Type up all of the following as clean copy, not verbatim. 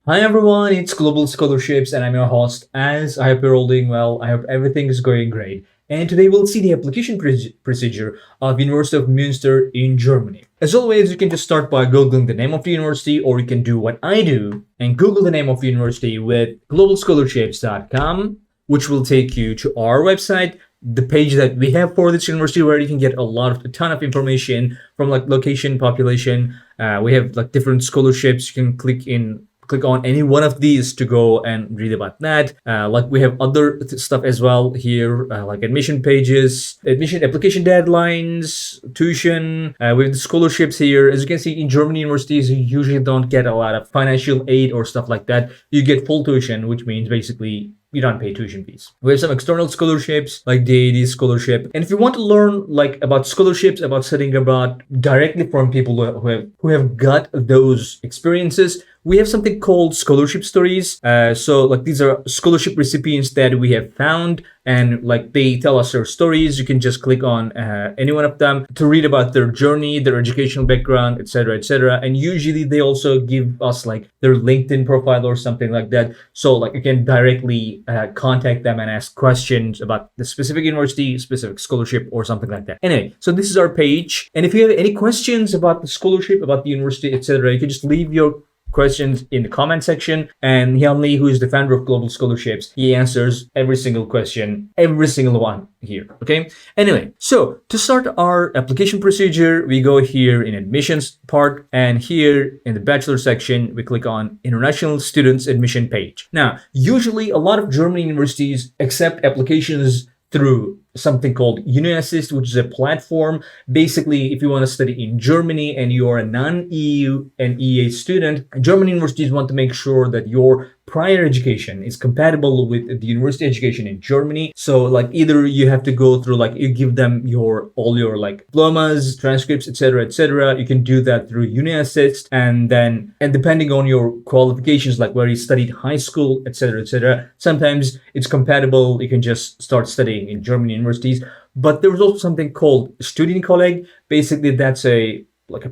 Hi everyone, it's Global Scholarships and I'm your host. As I hope you're all doing well, I hope everything is going great. And today we'll see the application procedure of University of Münster in Germany. As always, you can just start by Googling the name of the university, or you can do what I do and Google the name of the university with globalscholarships.com, which will take you to our website, the page that we have for this university, where you can get a ton of information from like location, population. We have like different scholarships. You can click on any one of these to go and read about that. Like we have other stuff as well here, like admission pages, admission application deadlines, tuition. We have the scholarships here. As you can see, in German universities, you usually don't get a lot of financial aid or stuff like that. You get full tuition, which means basically you don't pay tuition fees. We have some external scholarships like the AD scholarship. And if you want to learn like about scholarships, about studying abroad directly from people who have got those experiences, we have something called scholarship stories. So like these are scholarship recipients that we have found, and like they tell us their stories. You can just click on any one of them to read about their journey, their educational background, etc., etc. And usually they also give us like their LinkedIn profile or something like that. So like you can directly contact them and ask questions about the specific university, specific scholarship, or something like that. Anyway, so this is our page. And if you have any questions about the scholarship, about the university, etc., you can just leave your questions in the comment section, and Hyun Lee, who is the founder of Global Scholarships, he answers every single question, every single one here. Okay. Anyway, so to start our application procedure, we go here in admissions part, and here in the bachelor section, we click on international students admission page. Now, usually a lot of German universities accept applications through something called UniAssist, which is a platform. Basically, if you want to study in Germany and you're a non-EU and EA student, German universities want to make sure that your prior education is compatible with the university education in Germany. So like either you have to go through, like you give them all your like diplomas, transcripts, etc., etc. You can do that through UniAssist, and depending on your qualifications, like where you studied high school, etc., etc., sometimes it's compatible. You can just start studying in German universities. But there was also something called Studienkolleg. Basically, that's a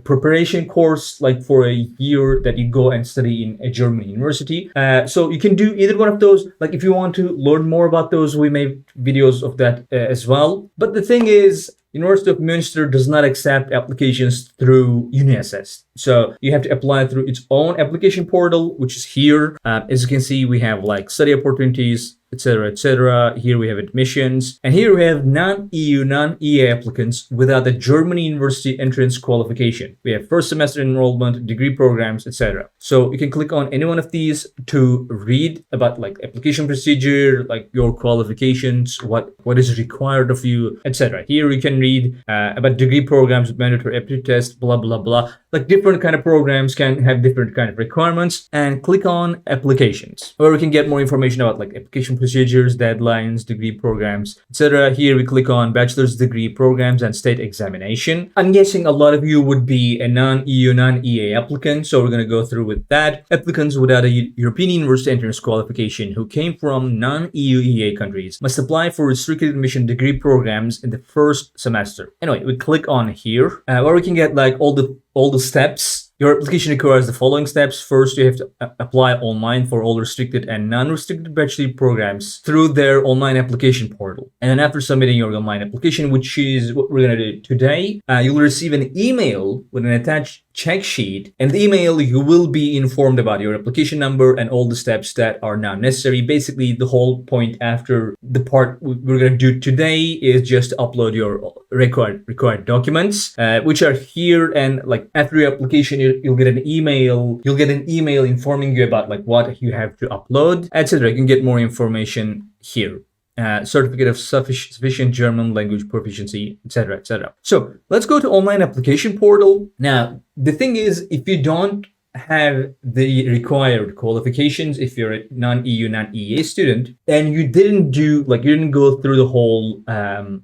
preparation course, like for a year that you go and study in a German university. So you can do either one of those. Like if you want to learn more about those, we made videos of that as well. But the thing is, University of Münster does not accept applications through UniAssist. So you have to apply through its own application portal, which is here. As you can see, we have like study opportunities, etc., etc. Here we have admissions, and here we have non-EU, non-EA applicants without the German university entrance qualification. We have first semester enrollment, degree programs, etc. So you can click on any one of these to read about like application procedure, like your qualifications, what is required of you, etc. Here you can read about degree programs, mandatory aptitude test, blah blah blah. Like different kind of programs can have different kind of requirements, and click on applications, where we can get more information about like application procedures, deadlines, degree programs, etc. Here we click on bachelor's degree programs and state examination. I'm guessing a lot of you would be a non-EU, non-EA applicant, so we're going to go through with that. Applicants without a European university entrance qualification who came from non-EU EA countries must apply for restricted admission degree programs in the first semester. Anyway, we click on here, where we can get like all the steps. Your application requires the following steps. First, you have to apply online for all restricted and non-restricted bachelor programs through their online application portal. And then after submitting your online application, which is what we're going to do today, you'll receive an email with an attached check sheet. And the email, you will be informed about your application number and all the steps that are now necessary. Basically, the whole point after the part we're going to do today is just to upload your required documents, which are here. And like after your application, you'll get an email. You'll get an email informing you about like what you have to upload, etc. You can get more information here. Certificate of sufficient German language proficiency, etc., etc. So let's go to online application portal. Now, the thing is, if you don't have the required qualifications, if you're a non-EU, non-EA student, and you didn't go through the whole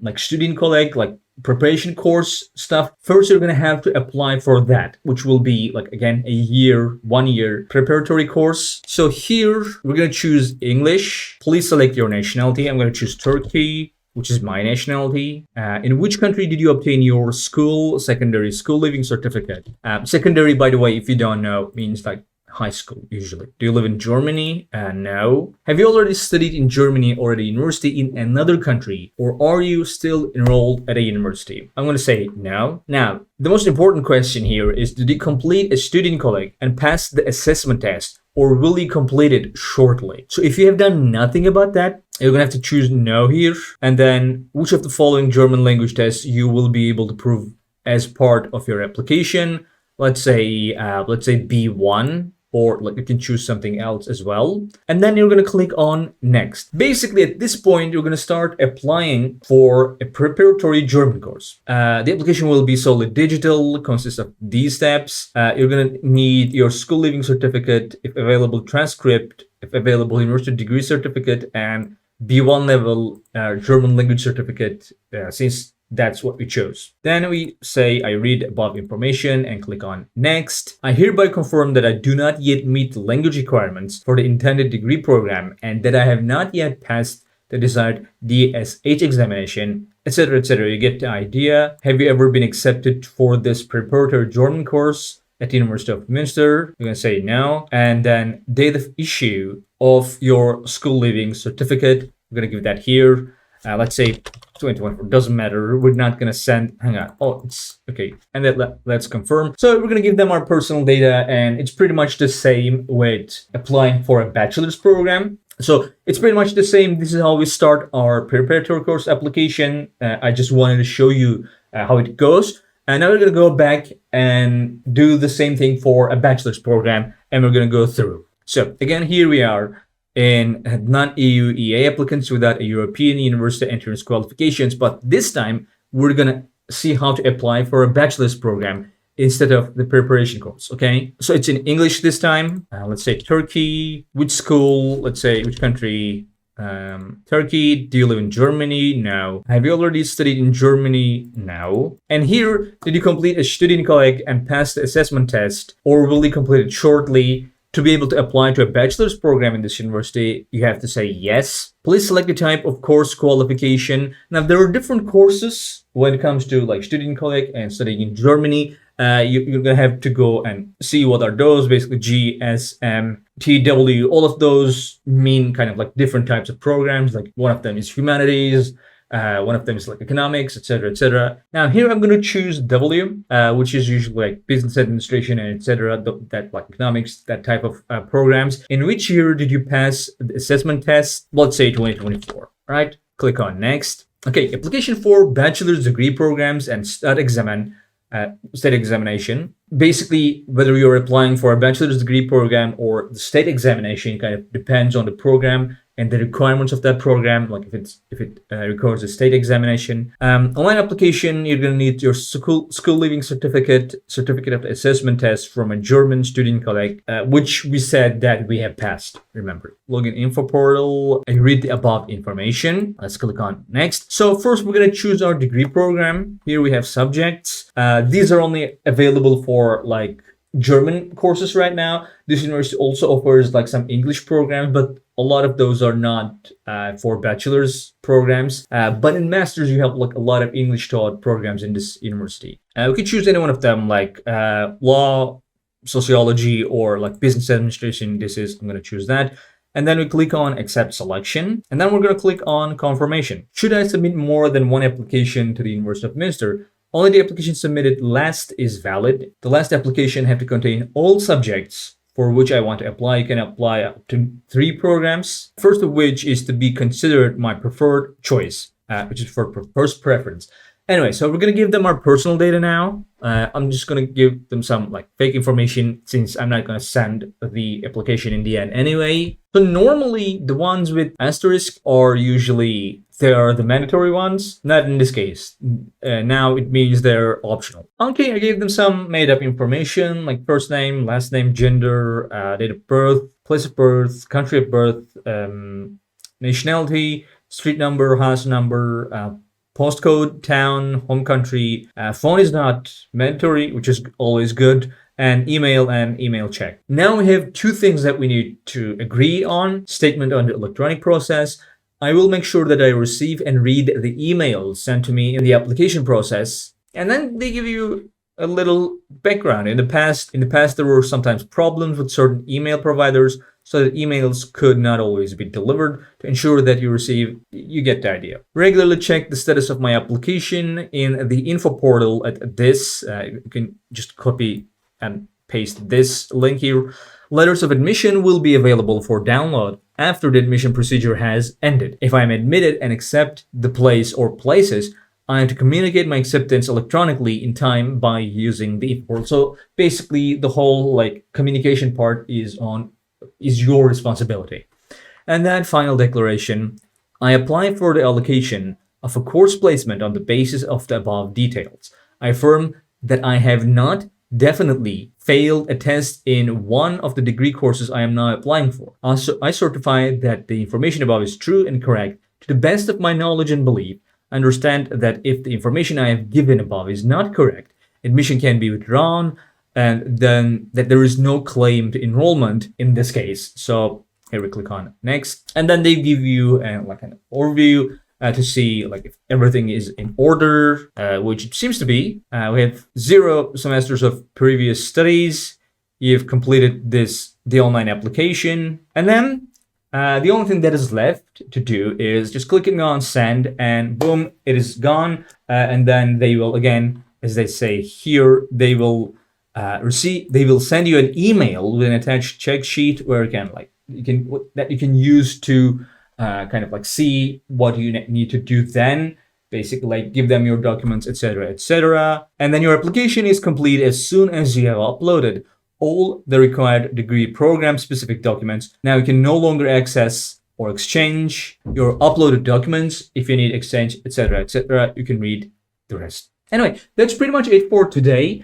like Studienkolleg, like preparation course stuff, first you're going to have to apply for that, which will be like again a 1 year preparatory course. So here we're going to choose English. Please select your nationality. I'm going to choose Turkey, which is my nationality. In which country did you obtain your secondary school leaving certificate? Secondary, by the way, if you don't know, means like high school usually? Do you live in Germany? No. Have you already studied in Germany or at a university in another country? Or are you still enrolled at a university? I'm going to say no. Now, the most important question here is, did you complete a student colleague and pass the assessment test? Or will you complete it shortly? So if you have done nothing about that, you're going to have to choose no here. And then which of the following German language tests you will be able to prove as part of your application. Let's say B1, or like you can choose something else as well. And then you're going to click on next. Basically, at this point, you're going to start applying for a preparatory German course. The application will be solely digital, consists of these steps. You're going to need your school leaving certificate, if available, transcript, if available, university degree certificate, and B1 level German language certificate, since that's what we chose. Then we say, I read above information and click on next. I hereby confirm that I do not yet meet the language requirements for the intended degree program and that I have not yet passed the desired DSH examination, etc., etc. You get the idea. Have you ever been accepted for this preparatory German course at the University of Münster? You're going to say no. And then date of issue of your school leaving certificate. We're going to give that here. Let's say 2024, doesn't matter. We're not going to send, hang on. Oh, it's okay. And then let's confirm. So we're going to give them our personal data, and it's pretty much the same with applying for a bachelor's program. So it's pretty much the same. This is how we start our preparatory course application. I just wanted to show you how it goes. And now we're going to go back and do the same thing for a bachelor's program, and we're going to go through. So again, here we are in non-EU EA applicants without a European university entrance qualifications. But this time, we're going to see how to apply for a bachelor's program instead of the preparation course, okay? So it's in English this time. Let's say Turkey. Which school? Let's say which country? Turkey. Do you live in Germany? No. Have you already studied in Germany? No. And here, did you complete a student colleague and pass the assessment test, or will you complete it shortly? To be able to apply to a bachelor's program in this university, you have to say yes. Please select the type of course qualification. Now, there are different courses when it comes to like student colleague and studying in Germany. You're going to have to go and see what are those, basically G, S, M, T, W. All of those mean kind of like different types of programs. Like one of them is humanities. One of them is like economics, etc., etc. Now here I'm going to choose W, which is usually like business administration and etc. That like economics, that type of programs. In which year did you pass the assessment test? Let's say 2024. Right? Click on next. Okay, application for bachelor's degree programs and state examination. Basically, whether you're applying for a bachelor's degree program or the state examination kind of depends on the program and the requirements of that program, like if it requires a state examination. Online application, you're going to need your school leaving certificate of the assessment test from a German student colleague, which we said that we have passed, remember. Login info portal, and read the above information. Let's click on next. So first we're going to choose our degree program. Here we have subjects. These are only available for like German courses right now. This university also offers like some English programs, but a lot of those are not for bachelor's programs. But in master's, you have like a lot of English taught programs in this university. We could choose any one of them, like law, sociology, or like business administration. I'm going to choose that. And then we click on accept selection. And then we're going to click on confirmation. Should I submit more than one application to the University of Münster? Only the application submitted last is valid. The last application have to contain all subjects for which I want to apply. You can apply up to 3 programs. First of which is to be considered my preferred choice, which is for first preference. Anyway, so we're going to give them our personal data now. I'm just going to give them some like fake information since I'm not going to send the application in the end anyway. So normally the ones with asterisk are usually, they are the mandatory ones. Not in this case. Now it means they're optional. Okay, I gave them some made up information like first name, last name, gender, date of birth, place of birth, country of birth, nationality, street number, house number, postcode, town, home country. Phone is not mandatory, which is always good. And email check. Now we have 2 things that we need to agree on. Statement on the electronic process. I will make sure that I receive and read the emails sent to me in the application process. And then they give you a little background. In the past, there were sometimes problems with certain email providers, so that emails could not always be delivered. To ensure that you get the idea. Regularly check the status of my application in the info portal at this. You can just copy and paste this link here. Letters of admission will be available for download after the admission procedure has ended. If I am admitted and accept the place or places, I have to communicate my acceptance electronically in time by using the portal. So basically, the whole communication part is your responsibility. And that final declaration: I apply for the allocation of a course placement on the basis of the above details. I affirm that I have not definitely failed a test in one of the degree courses I am now applying for. Also, I certify that the information above is true and correct to the best of my knowledge and belief. I understand that if the information I have given above is not correct, admission can be withdrawn, and then that there is no claim to enrollment in this case. So here we click on next, and then they give you an overview to see if everything is in order, which it seems to be. We have 0 semesters of previous studies. You've completed the online application, and then the only thing that is left to do is just clicking on send, and boom, it is gone. And then they will, again, as they say here, they will send you an email with an attached check sheet where you can use to see what you need to do then. Basically, give them your documents, etc., etc. And then your application is complete as soon as you have uploaded all the required degree program specific documents. Now you can no longer access or exchange your uploaded documents. If you need exchange, etc., etc., you can read the rest. Anyway, that's pretty much it for today.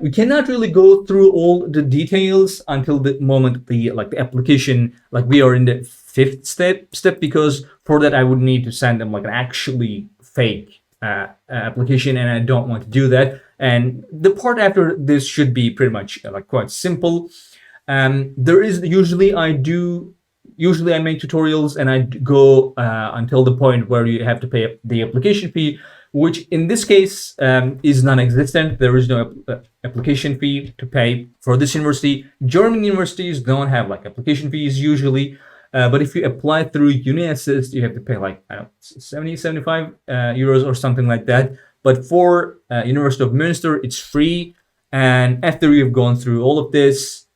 We cannot really go through all the details until the moment the application, we are in the 5th step, because for that I would need to send them an actually fake application, and I don't want to do that. And the part after this should be pretty much quite simple. There is usually I make tutorials, and I go until the point where you have to pay the application fee, which in this case is non-existent. There is no application fee to pay for this university. German universities don't have application fees usually, but if you apply through UniAssist, you have to pay 70, 75 euros or something like that. But for University of Münster, it's free. And after you've gone through all of this,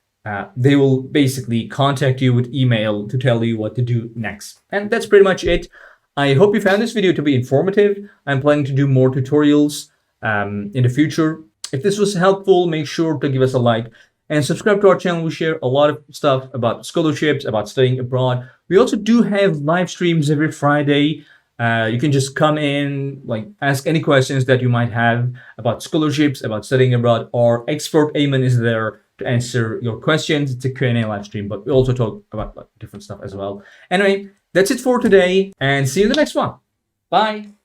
they will basically contact you with email to tell you what to do next. And that's pretty much it. I hope you found this video to be informative. I'm planning to do more tutorials in the future. If this was helpful, make sure to give us a like and subscribe to our channel. We share a lot of stuff about scholarships, about studying abroad. We also do have live streams every Friday. You can just come in, ask any questions that you might have about scholarships, about studying abroad, or Expert Ayman is there to answer your questions. It's a Q&A live stream, but we also talk about different stuff as well. Anyway, that's it for today, and see you in the next one. Bye.